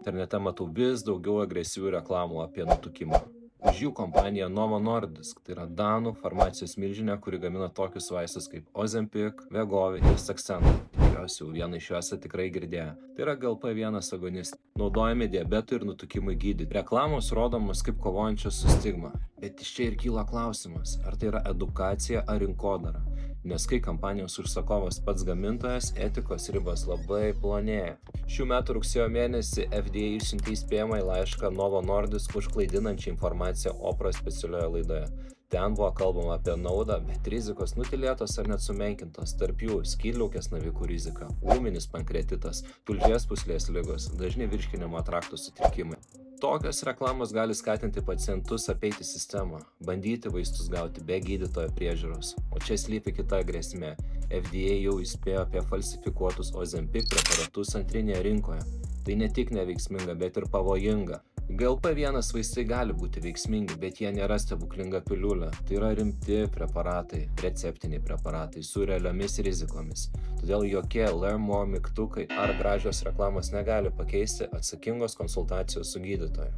Internete matau vis daugiau agresyvių reklamų apie nutukimą. Už jų kompanija Novo Nordisk, tai yra danų farmacijos milžinė, kuri gamina tokius vaistus kaip Ozempic, Wegovy ir Saxenda. Tikriausiai jau vieną iš jų esate tikrai girdėję. Tai yra GLP-1 agonistai, naudojami diabetui ir nutukimui gydyti. Reklamos rodomos kaip kovojančios su stigma. Bet iš čia ir kyla klausimas, ar tai yra edukacija ar rinkodara. Nes kai kampanijos užsakovas pats gamintojas, etikos ribos labai plonėja. Šių metų rugsėjo mėnesį FDA išsiuntė įspėjamąjį laišką Novo Nordisk už klaidinančią informaciją Oprah specialioje laidoje. Ten buvo kalbama apie naudą, bet rizikos nutilėtos ar net sumenkintos, tarp jų skydliaukės navikų rizika, ūminis pankreatitas, tulžies pūslės ligos, dažni virškinimo trakto sutrikimai. Tokios reklamos gali skatinti pacientus apeiti sistemą, bandyti vaistus gauti be gydytojo priežiūros. O čia slypi kita grėsmė. FDA jau įspėjo apie falsifikuotus Ozempic preparatus antrinėje rinkoje. Tai ne tik neveiksminga, bet ir pavojinga. GLP-1 vaistai gali būti veiksmingi, bet jie nėra stebuklinga piliulė. Tai yra rimti preparatai, receptiniai preparatai su realiomis rizikomis. Todėl jokie Learn More mygtukai ar gražios reklamos negali pakeisti atsakingos konsultacijos su gydytoju.